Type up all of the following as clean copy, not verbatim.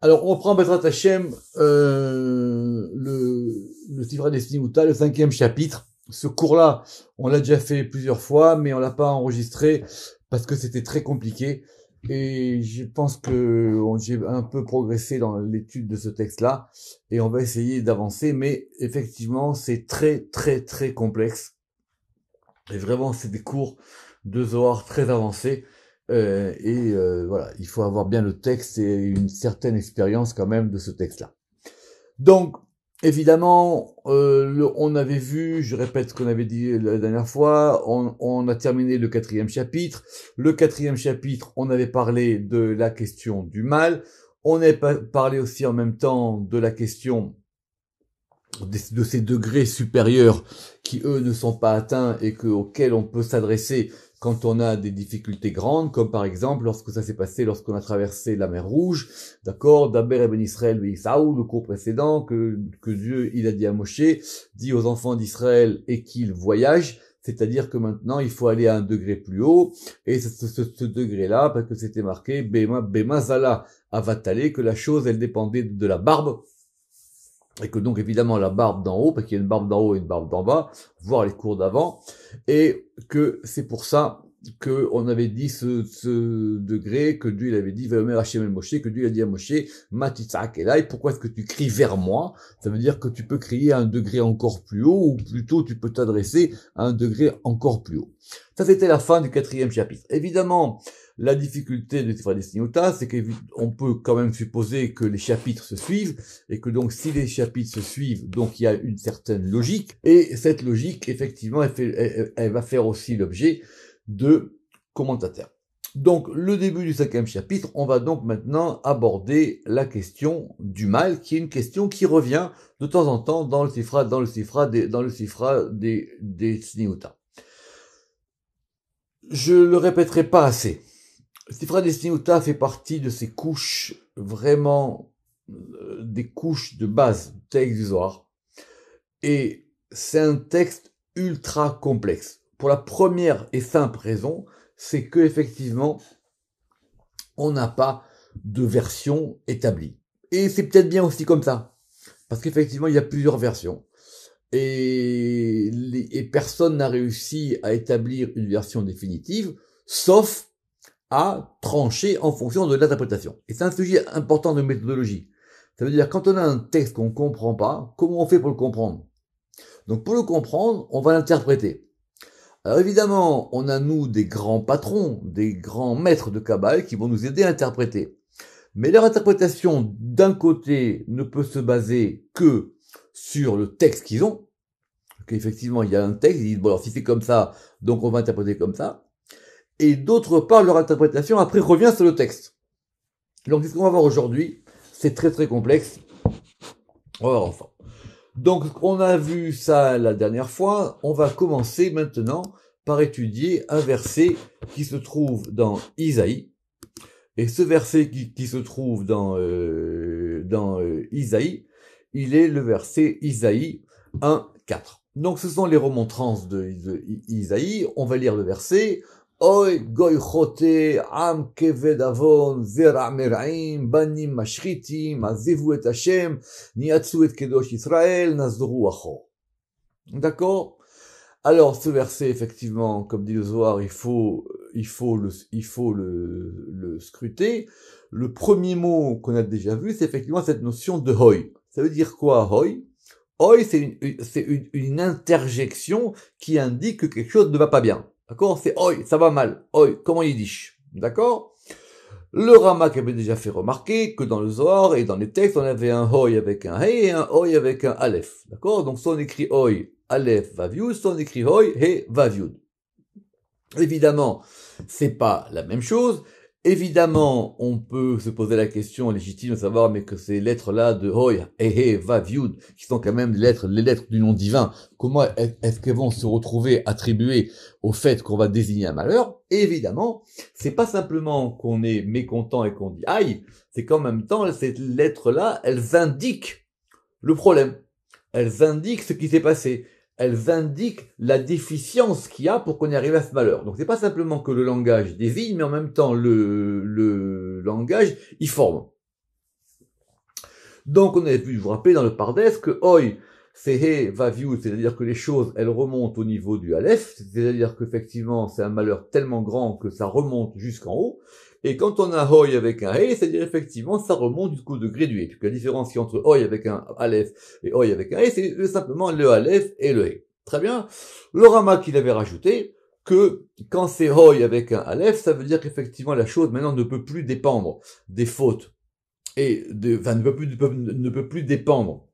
Alors, on prend Bezrat Hashem, le Sifra des Sniouta, le 5e chapitre. Ce cours-là, on l'a déjà fait plusieurs fois, mais on l'a pas enregistré parce que c'était très compliqué. Et je pense que j'ai un peu progressé dans l'étude de ce texte-là, et on va essayer d'avancer. Mais effectivement, c'est très, très, très complexe. Et vraiment, c'est des cours de Zohar très avancés. Voilà, il faut avoir bien le texte et une certaine expérience quand même de ce texte-là. Donc, évidemment, on avait vu, je répète ce qu'on avait dit la dernière fois, on a terminé le 4e chapitre. Le 4e chapitre, on avait parlé de la question du mal. On avait parlé aussi en même temps de la question de ces degrés supérieurs qui, eux, ne sont pas atteints et auxquels on peut s'adresser quand on a des difficultés grandes, comme par exemple lorsque ça s'est passé lorsqu'on a traversé la mer Rouge, d'accord, d'Aber et Ben Israël, le cours précédent, que Dieu, il a dit à Moshe, dit aux enfants d'Israël et qu'ils voyagent, c'est-à-dire que maintenant, il faut aller à un degré plus haut, et ce degré-là, parce que c'était marqué, Bema Zala Avatale, que la chose, elle dépendait de la barbe, et que donc évidemment la barbe d'en haut, parce qu'il y a une barbe d'en haut et une barbe d'en bas, voire les cours d'avant, et que c'est pour ça que on avait dit ce degré, que Dieu il avait dit, Vayomer Hashem el Moshe, que Dieu a dit à Moshe, Matitzak Elai, pourquoi est-ce que tu cries vers moi? Ça veut dire que tu peux crier à un degré encore plus haut, ou plutôt tu peux t'adresser à un degré encore plus haut. Ça c'était la fin du 4e chapitre. Évidemment, la difficulté de Sifra des Sniouta, c'est qu'on peut quand même supposer que les chapitres se suivent, et que donc si les chapitres se suivent, donc il y a une certaine logique, et cette logique, effectivement, elle va faire aussi l'objet de commentateurs. Donc, le début du 5e chapitre, on va donc maintenant aborder la question du mal, qui est une question qui revient de temps en temps dans le Sifra des Sniouta. Je le répéterai pas assez. Sifra des Sniouta fait partie de ces couches, vraiment, des couches de base du texte du Zohar. Et c'est un texte ultra complexe. Pour la première et simple raison, c'est que effectivement, on n'a pas de version établie. Et c'est peut-être bien aussi comme ça. Parce qu'effectivement, il y a plusieurs versions. Et personne n'a réussi à établir une version définitive, sauf à trancher en fonction de l'interprétation. Et c'est un sujet important de méthodologie. Ça veut dire, quand on a un texte qu'on ne comprend pas, comment on fait pour le comprendre? Donc pour le comprendre, on va l'interpréter. Alors évidemment, on a nous des grands patrons, des grands maîtres de Kabbale qui vont nous aider à interpréter. Mais leur interprétation, d'un côté, ne peut se baser que sur le texte qu'ils ont. Qu'effectivement, il y a un texte, ils disent, bon alors si c'est comme ça, donc on va interpréter comme ça. Et d'autre part, leur interprétation après revient sur le texte. Donc ce qu'on va voir aujourd'hui, c'est très très complexe. On va voir ensemble. Donc on a vu ça la dernière fois, on va commencer maintenant par étudier un verset qui se trouve dans Isaïe. Et ce verset qui se trouve dans Isaïe, il est le verset Isaïe 1:4. Donc ce sont les remontrances de Isaïe, on va lire le verset. Oy goy chote am keved avon zera mer'im banim mashchitim azivu et Hashem niatsu et kedosh Israël nazru acho. D'accord? Alors ce verset effectivement, comme dit le Zohar, il faut le scruter. Le premier mot qu'on a déjà vu, c'est effectivement cette notion de hoy. Ça veut dire quoi hoy? Hoy, c'est une interjection qui indique que quelque chose ne va pas bien. D'accord? C'est oi, ça va mal. Oi, comme en yiddish. D'accord? Le Ramak avait déjà fait remarquer que dans le Zohar et dans les textes, on avait un oi avec un he et un oi avec un aleph. D'accord? Donc, soit on écrit oi, aleph, vaviud, soit on écrit oi, he, vaviud. Évidemment, c'est pas la même chose. Évidemment, on peut se poser la question légitime de savoir, mais que ces lettres-là de Hoy, Ehe, Vaviud, qui sont quand même les lettres du nom divin, comment est-ce qu'elles vont se retrouver attribuées au fait qu'on va désigner un malheur? Et évidemment, c'est pas simplement qu'on est mécontent et qu'on dit aïe, c'est qu'en même temps, ces lettres-là, elles indiquent le problème. Elles indiquent ce qui s'est passé. Elles indiquent la déficience qu'il y a pour qu'on y arrive à ce malheur. Donc c'est pas simplement que le langage désigne, mais en même temps le langage y forme. Donc on avait pu vous rappeler dans le Pardes que Oi, c'est He Vaviou, c'est-à-dire que les choses, elles remontent au niveau du Aleph, c'est-à-dire qu'effectivement c'est un malheur tellement grand que ça remonte jusqu'en haut, et quand on a Oi avec un He, c'est-à-dire effectivement ça remonte jusqu'au degré du He, puisque la différence entre Oi avec un Aleph et Oi avec un He, c'est simplement le Aleph et le He. Très bien. Le Rama qu'il avait rajouté, que quand c'est Hoy avec un Aleph, ça veut dire qu'effectivement la chose maintenant ne peut plus dépendre des fautes et ne peut plus dépendre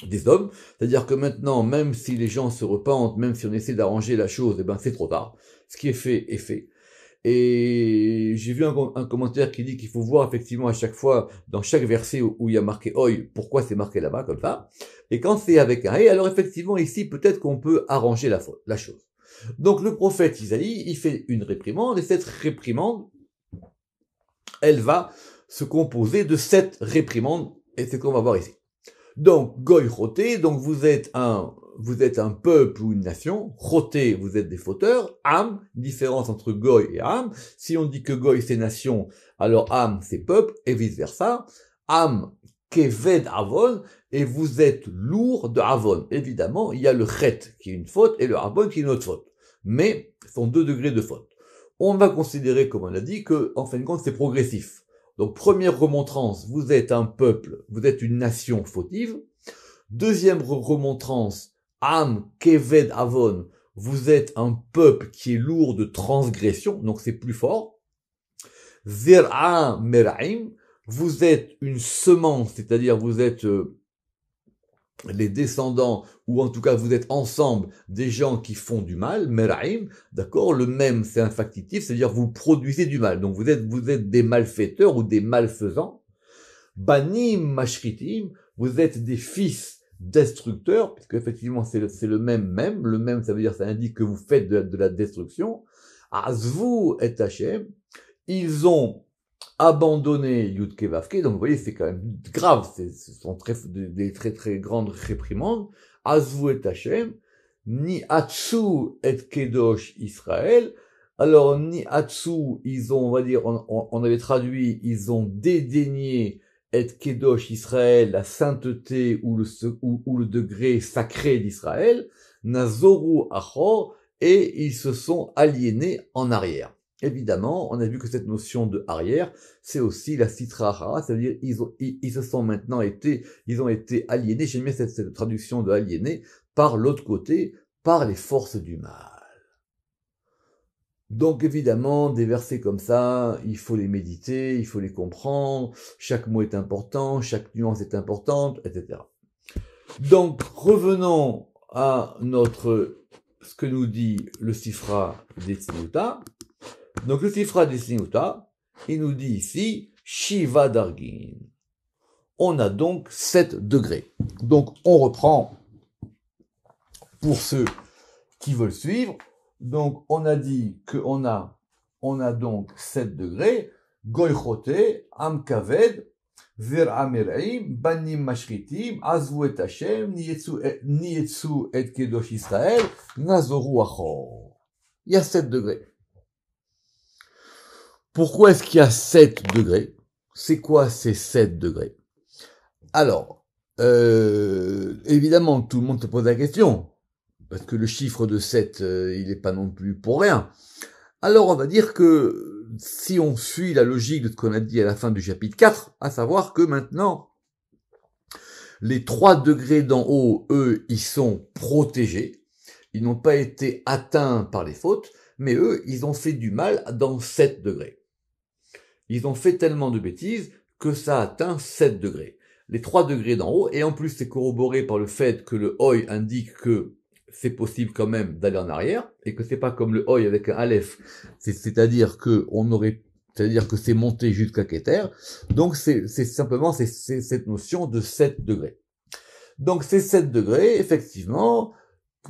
des hommes. C'est-à-dire que maintenant, même si les gens se repentent, même si on essaie d'arranger la chose, eh ben c'est trop tard. Ce qui est fait est fait. Et j'ai vu un commentaire qui dit qu'il faut voir effectivement à chaque fois, dans chaque verset où il y a marqué Hoy, pourquoi c'est marqué là-bas comme ça. Et quand c'est avec un He, alors effectivement ici peut-être qu'on peut arranger la chose. Donc le prophète Isaïe, il fait une réprimande, et cette réprimande, elle va se composer de 7 réprimandes, et c'est ce qu'on va voir ici. Donc, Goy Choté, donc vous êtes un peuple ou une nation, Choté, vous êtes des fauteurs, Am, différence entre Goy et Am, si on dit que Goy c'est nation, alors Am c'est peuple, et vice versa, Am, Keved Avon, et vous êtes lourd de Avon. Évidemment, il y a le Chet qui est une faute et le Avon qui est une autre faute. Mais, ce sont 2 degrés de faute. On va considérer, comme on l'a dit, que, en fin de compte, c'est progressif. Donc, première remontrance, vous êtes un peuple, vous êtes une nation fautive. Deuxième remontrance, Am, Keved Avon, vous êtes un peuple qui est lourd de transgression, donc c'est plus fort. Zer'a Meraim, vous êtes une semence, c'est-à-dire vous êtes les descendants, ou en tout cas vous êtes ensemble des gens qui font du mal, Meraim, d'accord, le même c'est un factitif, c'est-à-dire vous produisez du mal, donc vous êtes des malfaiteurs ou des malfaisants. Banim Mashritim, vous êtes des fils destructeurs, puisque effectivement c'est le même ça veut dire, ça indique que vous faites de la destruction. Azvu et Hashem, ils ont abandonné Yudke Vavke, donc vous voyez c'est quand même grave, ce sont des très très grandes réprimandes. Azvu et Hashem, ni Atsu et Kedosh Israël. Alors ni Atsu, ils ont, on va dire, on avait traduit, ils ont dédaigné et Kedosh Israël, la sainteté ou le degré sacré d'Israël. Nazoru Achor, et ils se sont aliénés en arrière. Évidemment, on a vu que cette notion de arrière, c'est aussi la sitra hara, c'est-à-dire ils se sont maintenant ils ont été aliénés, j'aime bien cette traduction de aliénés, par l'autre côté, par les forces du mal. Donc évidemment, des versets comme ça, il faut les méditer, il faut les comprendre, chaque mot est important, chaque nuance est importante, etc. Donc revenons à ce que nous dit le Sifra des Tzniuta. Donc le Sifra des Tzniuta, il nous dit ici, Shiva Dargin. On a donc 7 degrés. Donc on reprend pour ceux qui veulent suivre. Donc on a dit qu'on a donc 7 degrés. Goy Choté, Am Kaved, Zer'a Meraim, Banim Mashritim, Azvu et Hashem, Niyetsu et Kedosh Israël, Nazoru Achor. Il y a 7 degrés. Pourquoi est-ce qu'il y a 7 degrés? C'est quoi ces 7 degrés? Alors, évidemment, tout le monde se pose la question, parce que le chiffre de 7, il n'est pas non plus pour rien. Alors, on va dire que si on suit la logique de ce qu'on a dit à la fin du chapitre 4, à savoir que maintenant, les 3 degrés d'en haut, eux, ils sont protégés, ils n'ont pas été atteints par les fautes, mais eux, ils ont fait du mal dans 7 degrés. Ils ont fait tellement de bêtises que ça atteint 7 degrés. Les 3 degrés d'en haut, et en plus c'est corroboré par le fait que le Hoy indique que c'est possible quand même d'aller en arrière, et que c'est pas comme le Hoy avec un Aleph, c'est-à-dire que c'est monté jusqu'à Keter. Donc c'est simplement cette notion de 7 degrés. Donc ces 7 degrés, effectivement,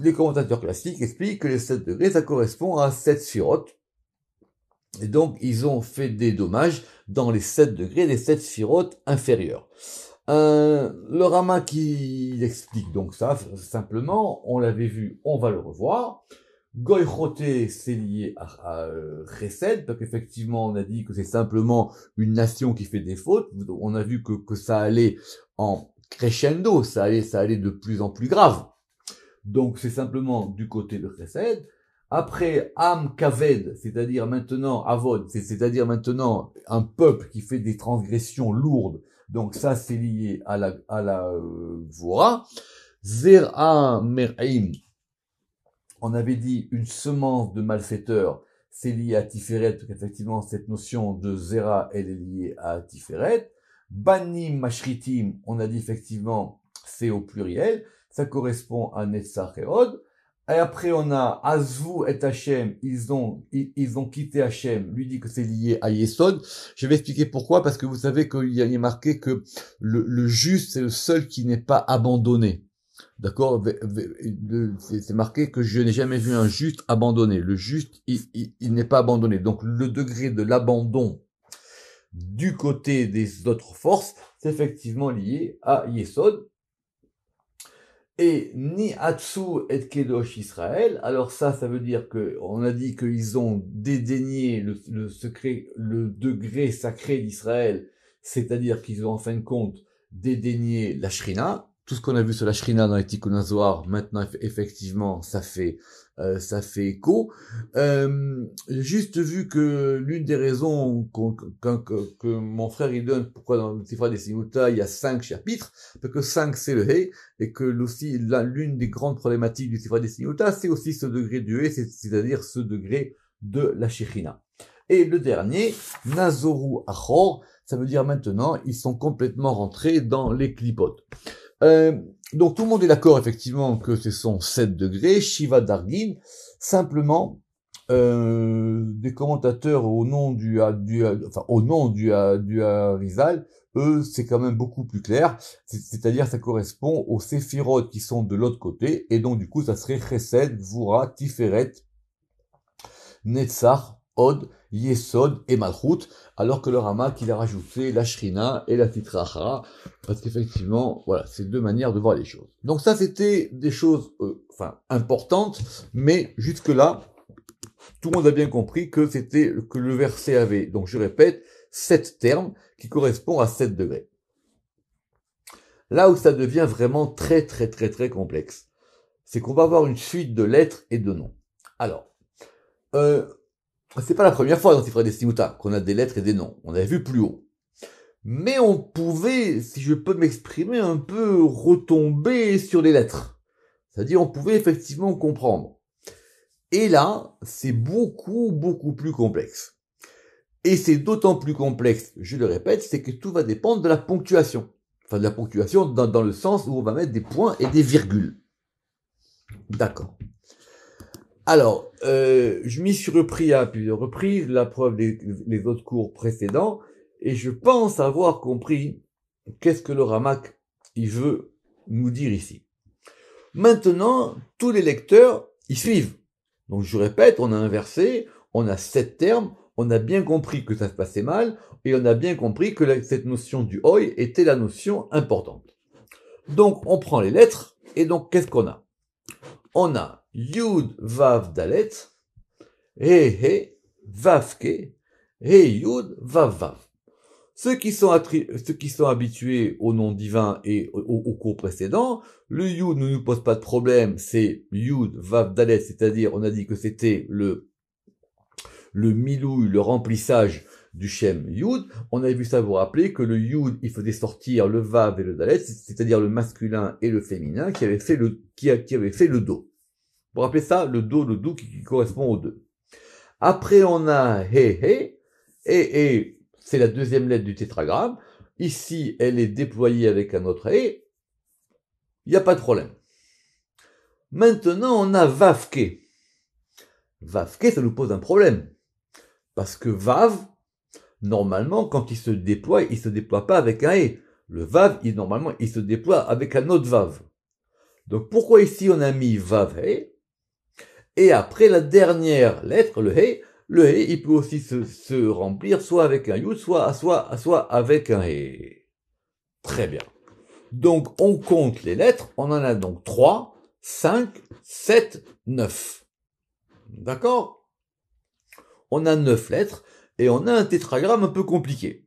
les commentateurs classiques expliquent que les 7 degrés, ça correspond à 7 sphirotes. Et donc, ils ont fait des dommages dans les 7 degrés, les 7 sphirotes inférieures. Le Rama qui explique donc ça, simplement, on l'avait vu, on va le revoir. Goy-Choté, c'est lié à Chesed, parce qu'effectivement, on a dit que c'est simplement une nation qui fait des fautes. On a vu que ça allait en crescendo, ça allait de plus en plus grave. Donc, c'est simplement du côté de Chesed. Après, Am Kaved, c'est-à-dire maintenant Avod, c'est-à-dire maintenant un peuple qui fait des transgressions lourdes. Donc, ça, c'est lié à la Gvora. Zer'a Mer'im, on avait dit une semence de malfaiteurs, c'est lié à Tiferet, effectivement, cette notion de Zera, elle est liée à Tiferet. Banim Mashritim, on a dit effectivement, c'est au pluriel, ça correspond à Netzach et Od. Et après, on a Azvu et Hachem, ils ont quitté Hachem, lui dit que c'est lié à Yesod. Je vais expliquer pourquoi, parce que vous savez qu'il y a marqué que le juste, c'est le seul qui n'est pas abandonné. D'accord, c'est marqué que je n'ai jamais vu un juste abandonné. Le juste, il n'est pas abandonné. Donc le degré de l'abandon du côté des autres forces, c'est effectivement lié à Yesod. Et ni Atsu et Kedosh Israël. Alors ça veut dire que on a dit qu'ils ont dédaigné le secret, le degré sacré d'Israël, c'est-à-dire qu'ils ont en fin de compte dédaigné la Shrina. Tout ce qu'on a vu sur la Shrina dans les Tikkun HaZohar, maintenant effectivement ça fait écho. Juste vu que l'une des raisons que mon frère il donne pourquoi dans le Sifra des Simuta il y a 5 chapitres, parce que 5 c'est le He, et que aussi l'une des grandes problématiques du Sifra des Simuta c'est aussi ce degré du He, c'est-à-dire ce degré de la Shekhinah. Et le dernier, Nazoru Achor, ça veut dire maintenant ils sont complètement rentrés dans les clipotes. Donc tout le monde est d'accord effectivement que ce sont 7 degrés, Shiva Dargin, simplement des commentateurs au nom du Harizal, eux c'est quand même beaucoup plus clair, c'est-à-dire ça correspond aux séphirotes qui sont de l'autre côté, et donc du coup ça serait Chesed, Gvura, Tiferet, Netzach, Od, Yesod et Malchut, alors que le Rama qu'il a rajouté la Shrina et la Sitra Achara, parce qu'effectivement, voilà, c'est deux manières de voir les choses. Donc ça, c'était des choses, importantes, mais jusque-là, tout le monde a bien compris que que le verset avait, donc je répète, 7 termes qui correspondent à 7 degrés. Là où ça devient vraiment très, très, très, très complexe, c'est qu'on va avoir une suite de lettres et de noms. Alors, c'est pas la première fois dans Sifra des Simuta qu'on a des lettres et des noms. On avait vu plus haut. Mais on pouvait, si je peux m'exprimer un peu, retomber sur les lettres. C'est-à-dire, on pouvait effectivement comprendre. Et là, c'est beaucoup, beaucoup plus complexe. Et c'est d'autant plus complexe, je le répète, c'est que tout va dépendre de la ponctuation. Enfin, de la ponctuation dans le sens où on va mettre des points et des virgules. D'accord. Alors, je m'y suis repris à plusieurs reprises, la preuve des autres cours précédents, et je pense avoir compris qu'est-ce que le Ramak il veut nous dire ici. Maintenant, tous les lecteurs y suivent. Donc je répète, on a un verset, on a 7 termes, on a bien compris que ça se passait mal, et on a bien compris que cette notion du Oi était la notion importante. Donc on prend les lettres, et donc qu'est-ce qu'on a? On a Yud Vav Dalet, He He, Vav Ke, He Yud Vav Vav. Ceux qui sont habitués au nom divin et au cours précédent, le Yud ne nous pose pas de problème, c'est Yud Vav Dalet, c'est-à-dire on a dit que c'était le milouï, le remplissage du Shem Yud. On avait vu ça, vous rappeler que le Yud, il faisait sortir le Vav et le Dalet, c'est-à-dire le masculin et le féminin qui avait fait le Do. Vous rappelez ça, le Do qui correspond au 2. Après, on a He He, et c'est la deuxième lettre du tétragramme. Ici, elle est déployée avec un autre He. Il n'y a pas de problème. Maintenant, on a Vavke. Vavke, ça nous pose un problème. Parce que Vav, normalement, quand il se déploie pas avec un He. Le Vav, normalement, il se déploie avec un autre Vav. Donc, pourquoi ici on a mis Vav He? Et après la dernière lettre, le He, il peut aussi se remplir soit avec un Yud, soit avec un He. Très bien. Donc, on compte les lettres. On en a donc 3, 5, 7, 9. D'accord? On a 9 lettres et on a un tétragramme un peu compliqué.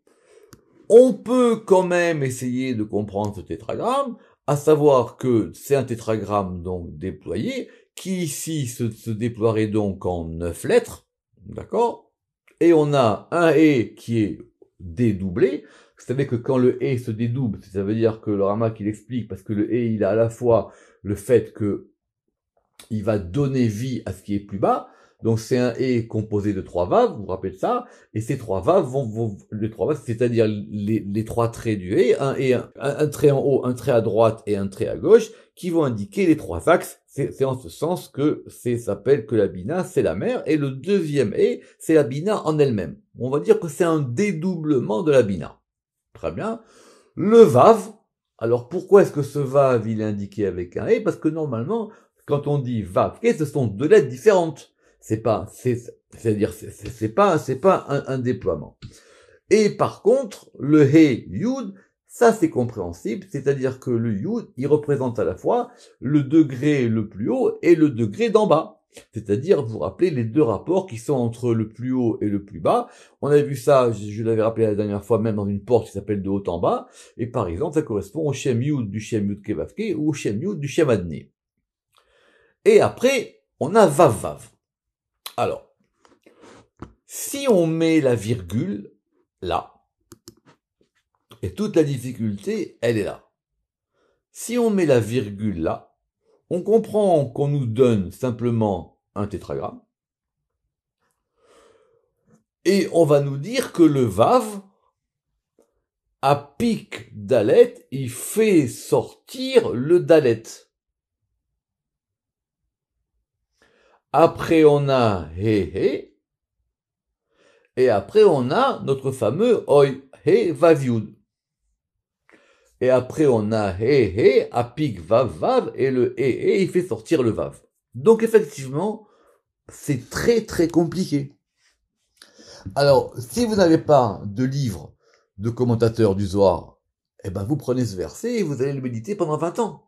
On peut quand même essayer de comprendre ce tétragramme, à savoir que c'est un tétragramme donc déployé, qui ici se déploierait donc en 9 lettres, d'accord? Et on a un et qui est dédoublé. Vous savez que quand le et se dédouble, ça veut dire que le Ramak il explique, parce que le et il a à la fois le fait que il va donner vie à ce qui est plus bas. Donc c'est un et composé de 3 vaves, vous vous rappelez de ça, et ces 3 vaves les 3 vaves, c'est-à-dire les 3 traits du et, un trait en haut, un trait à droite et un trait à gauche, qui vont indiquer les 3 axes. C'est en ce sens que s'appelle que la bina, c'est la mer, et le deuxième et, c'est la bina en elle-même. On va dire que c'est un dédoublement de la bina. Très bien. Le vav, alors pourquoi est-ce que ce vav il est indiqué avec un et? Parce que normalement, quand on dit vav, ce sont 2 lettres différentes. C'est pas un déploiement. Et par contre, le he yud, ça c'est compréhensible, c'est-à-dire que le yud, il représente à la fois le degré le plus haut et le degré d'en bas. C'est-à-dire, vous vous rappelez les 2 rapports qui sont entre le plus haut et le plus bas. On avait vu ça, je l'avais rappelé la dernière fois, même dans une porte qui s'appelle de haut en bas. Et par exemple, ça correspond au shem yud du shem yud kevavke ou au shem yud du shem adné. Et après, on a vav vav. Alors, si on met la virgule là, et toute la difficulté, elle est là. Si on met la virgule là, on comprend qu'on nous donne simplement un tétragramme, et on va nous dire que le vav, à pic dalet, il fait sortir le dalet. Après on a he, et après on a notre fameux oi, he vav yud. Et après, on a he, à pic vav vav, et le he, il fait sortir le vav. Donc effectivement, c'est très très compliqué. Alors, si vous n'avez pas de livre de commentateur du Zohar, eh ben vous prenez ce verset et vous allez le méditer pendant 20 ans.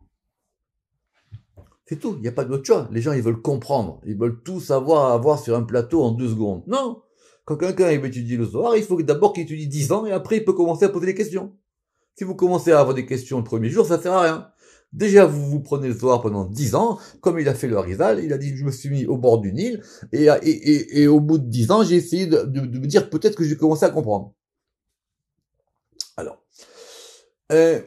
C'est tout, il n'y a pas d'autre choix. Les gens, ils veulent comprendre. Ils veulent tout savoir avoir sur un plateau en 2 secondes. Non. Quand quelqu'un étudie le Zohar, il faut d'abord qu'il étudie 10 ans et après il peut commencer à poser des questions. Si vous commencez à avoir des questions le premier jour, ça sert à rien. Déjà, vous prenez le Zohar pendant 10 ans, comme il a fait le Harizal, il a dit, je me suis mis au bord du Nil, et au bout de 10 ans, j'ai essayé de me dire, peut-être que j'ai commencé à comprendre. Alors, mais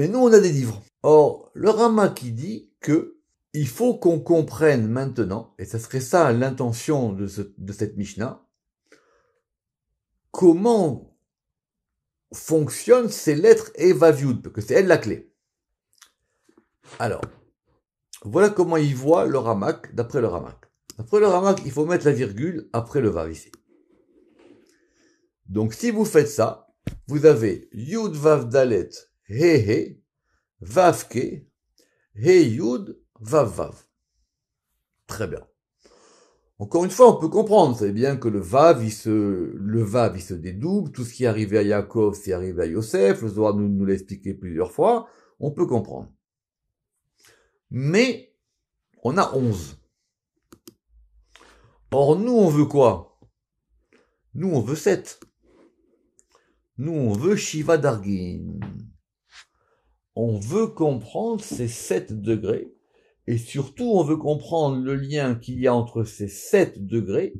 nous, on a des livres. Or, le Rama qui dit que il faut qu'on comprenne maintenant, et ça serait ça l'intention de cette Mishnah, comment fonctionnent ces lettres et vaviud, parce que c'est elle la clé. Alors, voilà comment il voit le Ramak, d'après le Ramak. D'après le Ramak, il faut mettre la virgule après le vav ici. Donc, si vous faites ça, vous avez yud vav dalet he, vav ke, he yud vav vav. Très bien. Encore une fois, on peut comprendre, vous savez bien que le vav, il se dédouble, tout ce qui est arrivé à Yaakov, c'est arrivé à Yosef, le Zohar nous l'a expliqué plusieurs fois, on peut comprendre. Mais, on a 11. Or, nous, on veut quoi? Nous, on veut 7. Nous, on veut Shiva Dargin. On veut comprendre ces 7 degrés. Et surtout, on veut comprendre le lien qu'il y a entre ces 7 degrés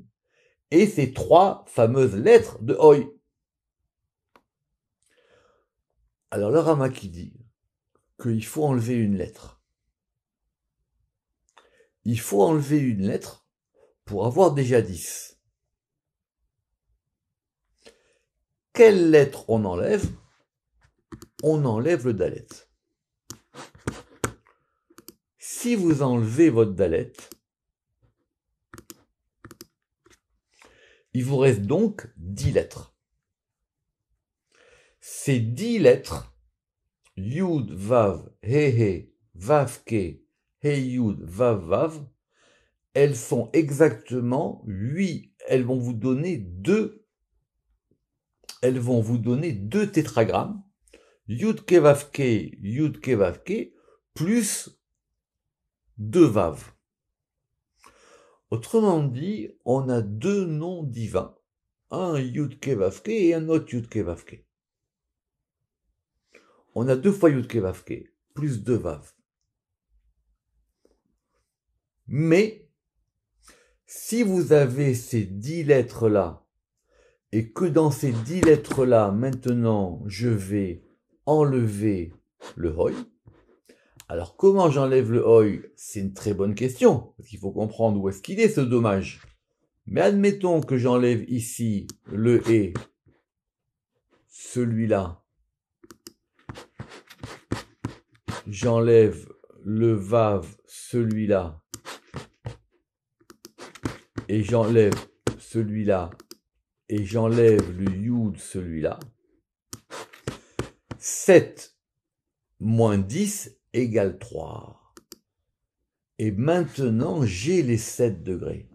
et ces 3 fameuses lettres de Oi. Alors, le Rama qui dit qu'il faut enlever une lettre. Il faut enlever une lettre pour avoir déjà 10. Quelle lettre on enlève? On enlève le dalet. Si vous enlevez votre dalet, il vous reste donc 10 lettres. Ces 10 lettres, Yud, Vav, He, Vav, Ke, He, Yud, Vav, Vav, elles sont exactement 8. Elles vont vous donner 2 tétragrammes. Yud, Ke, Vav, Ke, Yud, Ke, Vav, Ke, plus 2 Vav. Autrement dit, on a deux noms divins, un Yud-Ke Vav-Ke et un autre Yud-Ke Vav-Ke. On a deux fois Yud-Ke Vav-Ke, plus deux Vav. Mais, si vous avez ces 10 lettres-là, et que dans ces 10 lettres-là, maintenant, je vais enlever le Hoy, alors comment j'enlève le Hoy? C'est une très bonne question, parce qu'il faut comprendre où est-ce qu'il est ce dommage. Mais admettons que j'enlève ici le E, celui-là, j'enlève le Vav, celui-là, et j'enlève celui-là, et j'enlève le Yud, celui-là. 7 moins 10 égale 3. Et maintenant, j'ai les 7 degrés.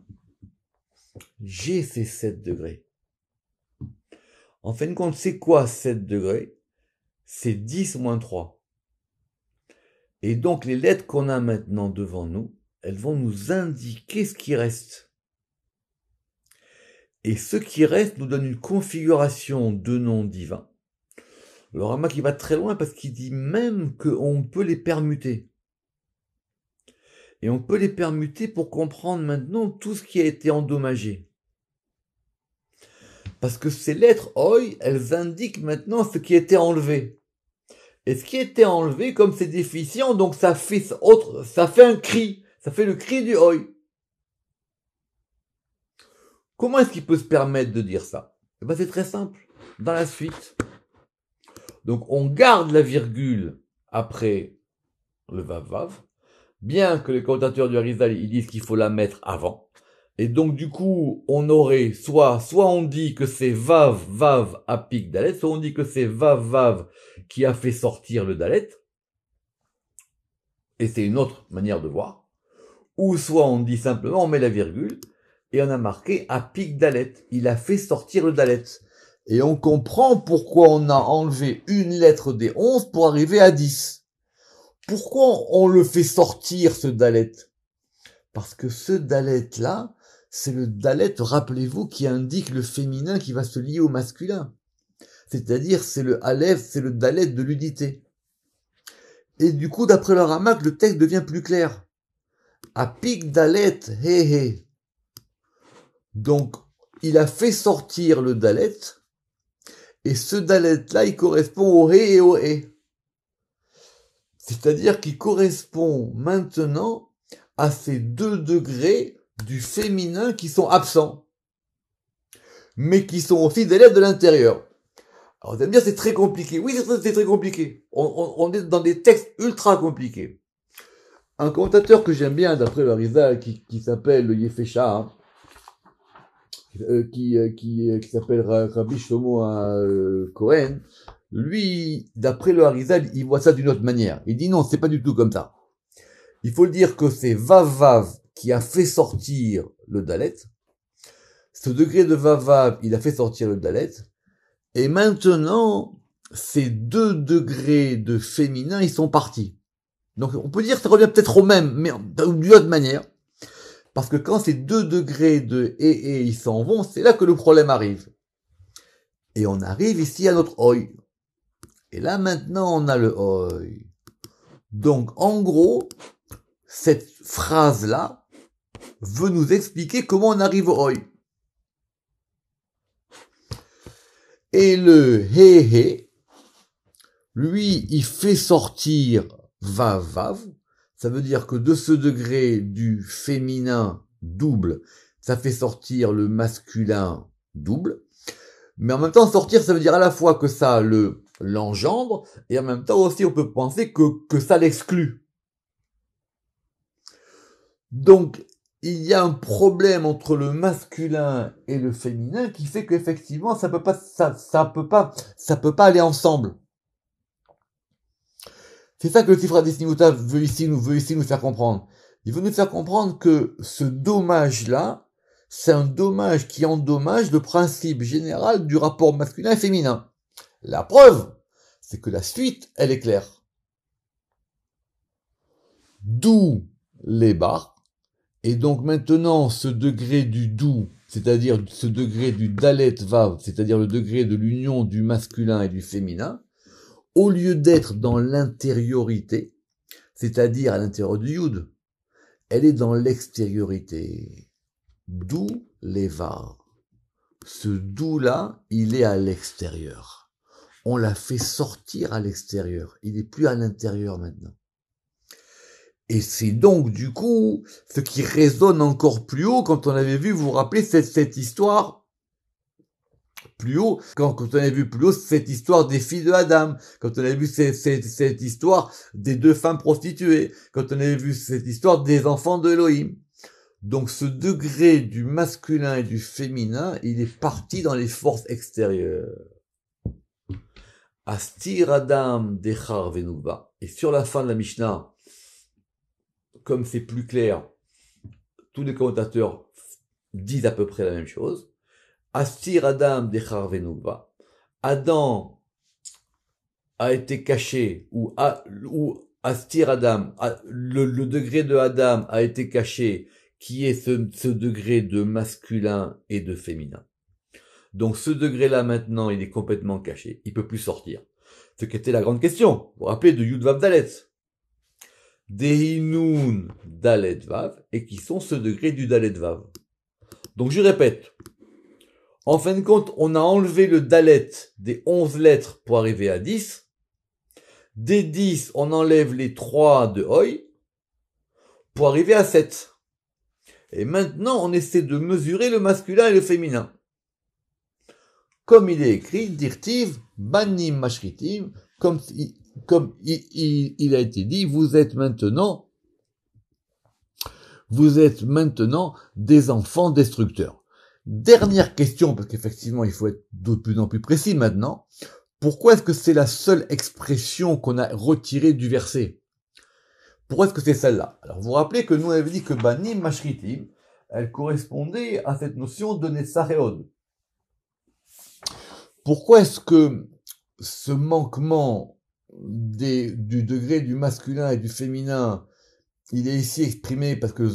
J'ai ces 7 degrés. En fin de compte, c'est quoi 7 degrés? C'est 10 moins 3. Et donc, les lettres qu'on a maintenant devant nous, elles vont nous indiquer ce qui reste. Et ce qui reste nous donne une configuration de noms divins. Le Rama qui va très loin parce qu'il dit même qu'on peut les permuter. Et on peut les permuter pour comprendre maintenant tout ce qui a été endommagé. Parce que ces lettres Oi, elles indiquent maintenant ce qui a été enlevé. Et ce qui a été enlevé, comme c'est déficient, donc ça fait un cri. Ça fait le cri du Oi. Comment est-ce qu'il peut se permettre de dire ça? Eh ben, c'est très simple. Dans la suite. Donc, on garde la virgule après le Vav-Vav, bien que les commentateurs du Harizal, ils disent qu'il faut la mettre avant. Et donc, du coup, on aurait soit on dit que c'est Vav-Vav à pic Dalet, soit on dit que c'est Vav-Vav qui a fait sortir le Dalet. Et c'est une autre manière de voir. Ou soit on dit simplement, on met la virgule, et on a marqué à pic Dalet. Il a fait sortir le Dalet. Et on comprend pourquoi on a enlevé une lettre des 11 pour arriver à 10. Pourquoi on le fait sortir, ce Dalet? Parce que ce Dalet-là, c'est le Dalet, rappelez-vous, qui indique le féminin qui va se lier au masculin. C'est-à-dire, c'est le Aleph, c'est le Dalet de l'unité. Et du coup, d'après le Ramak, le texte devient plus clair. À pic Dalet, hé hé. Donc, il a fait sortir le Dalet, et ce Dalet-là, il correspond au Hé et au Hé. C'est-à-dire qu'il correspond maintenant à ces 2 degrés du féminin qui sont absents, mais qui sont aussi des lettres de l'intérieur. Alors vous allez me dire, c'est très compliqué. Oui, c'est très compliqué. On est dans des textes ultra compliqués. Un commentateur que j'aime bien, d'après le Harizal, qui s'appelle le Yefesha, qui s'appelle Rabbi Shlomo Cohen, lui, d'après le Harizal, il voit ça d'une autre manière. Il dit non, c'est pas du tout comme ça. Il faut le dire que c'est Vav-Vav qui a fait sortir le Dalet. Ce degré de Vav-Vav, il a fait sortir le Dalet. Et maintenant, ces 2 degrés de féminin, ils sont partis. Donc on peut dire que ça revient peut-être au même, mais d'une autre manière. Parce que quand ces 2 degrés de et ils s'en vont, c'est là que le problème arrive. Et on arrive ici à notre Oi. Et là maintenant on a le Oi. Donc en gros, cette phrase-là veut nous expliquer comment on arrive au Oi. Et le hé, lui, il fait sortir Vav-Vav. Ça veut dire que de ce degré du féminin double, ça fait sortir le masculin double. Mais en même temps, sortir, ça veut dire à la fois que ça l'engendre, et en même temps aussi, on peut penser que ça l'exclut. Donc, il y a un problème entre le masculin et le féminin qui fait qu'effectivement, ça peut pas aller ensemble. C'est ça que le Sifra Desnimuta veut ici nous faire comprendre. Il veut nous faire comprendre que ce dommage-là, c'est un dommage qui endommage le principe général du rapport masculin et féminin. La preuve, c'est que la suite, elle est claire. D'où les barres, Et donc maintenant, ce degré du doux, c'est-à-dire ce degré du dalet vav, c'est-à-dire le degré de l'union du masculin et du féminin, au lieu d'être dans l'intériorité, c'est-à-dire à l'intérieur du yud, elle est dans l'extériorité. D'où les var. Ce doux-là, il est à l'extérieur. On l'a fait sortir à l'extérieur. Il n'est plus à l'intérieur maintenant. Et c'est donc, du coup, ce qui résonne encore plus haut quand on avait vu, vous vous rappelez, cette histoire plus haut, quand on avait vu plus haut cette histoire des filles de Adam, quand on avait vu cette histoire des deux femmes prostituées, quand on avait vu cette histoire des enfants de Elohim. Donc ce degré du masculin et du féminin, il est parti dans les forces extérieures. Astir Adam dechar venuba. Et sur la fin de la Mishnah, comme c'est plus clair, tous les commentateurs disent à peu près la même chose. Astir Adam dechar venuba. Adam a été caché, ou Astir Adam, le degré de Adam a été caché, qui est ce degré de masculin et de féminin. Donc ce degré-là maintenant, il est complètement caché, il peut plus sortir. Ce qui était la grande question, vous vous rappelez de Yud Vav Dalet. Dehinun Dalet Vav, et qui sont ce degré du Dalet Vav. Donc je répète, en fin de compte, on a enlevé le Dalet des 11 lettres pour arriver à 10. Des 10, on enlève les 3 de Hoy pour arriver à 7. Et maintenant, on essaie de mesurer le masculin et le féminin. Comme il est écrit, dirtiv, banim mashritim, comme il a été dit, vous êtes maintenant des enfants destructeurs. Dernière question, parce qu'effectivement, il faut être de plus en plus précis maintenant. Pourquoi est-ce que c'est la seule expression qu'on a retirée du verset? Pourquoi est-ce que c'est celle-là? Alors, vous vous rappelez que nous, on avait dit que banim mashritim, elle correspondait à cette notion de netzach et od. Pourquoi est-ce que ce manquement du degré du masculin et du féminin, il est ici exprimé parce que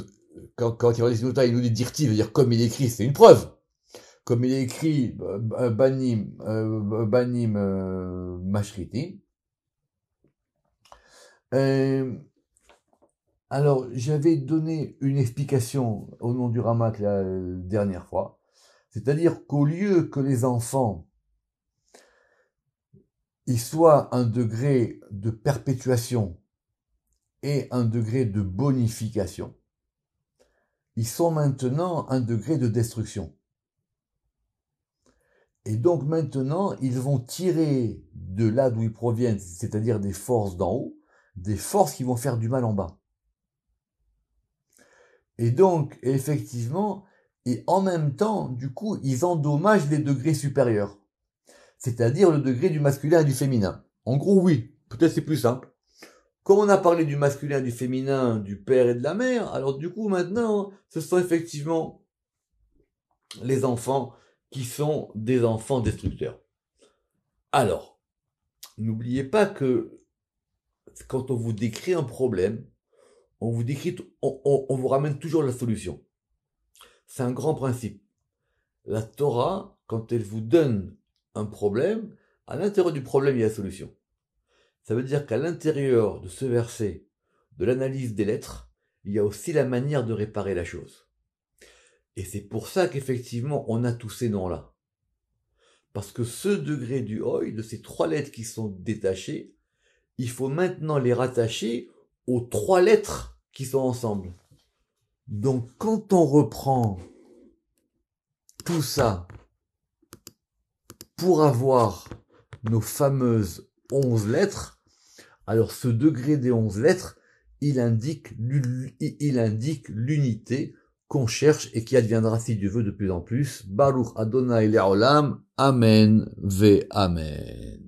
quand il nous dit dirti, veut dire comme il est écrit, c'est une preuve. Comme il est écrit banim mashritim. Alors, j'avais donné une explication au nom du Ramak la dernière fois. C'est-à-dire qu'au lieu que les enfants, ils soient un degré de perpétuation et un degré de bonification, ils sont maintenant un degré de destruction. Et donc maintenant, ils vont tirer de là d'où ils proviennent, c'est-à-dire des forces d'en haut, des forces qui vont faire du mal en bas. Et donc, effectivement, et en même temps, du coup, ils endommagent les degrés supérieurs. C'est-à-dire le degré du masculin et du féminin. En gros, oui. Peut-être c'est plus simple. Comme on a parlé du masculin et du féminin, du père et de la mère, alors du coup, maintenant, ce sont effectivement les enfants qui sont des enfants destructeurs. Alors, n'oubliez pas que quand on vous décrit un problème, on vous ramène toujours la solution. C'est un grand principe. La Torah, quand elle vous donne un problème, à l'intérieur du problème, il y a la solution. Ça veut dire qu'à l'intérieur de ce verset, de l'analyse des lettres, il y a aussi la manière de réparer la chose. Et c'est pour ça qu'effectivement, on a tous ces noms-là. Parce que ce degré du Hoy, de ces 3 lettres qui sont détachées, il faut maintenant les rattacher aux 3 lettres qui sont ensemble. Donc, quand on reprend tout ça pour avoir nos fameuses 11 lettres, alors ce degré des 11 lettres, il indique l'unité qu'on cherche et qui adviendra, si Dieu veut, de plus en plus. Baruch Adonai Le'olam. Amen ve Amen.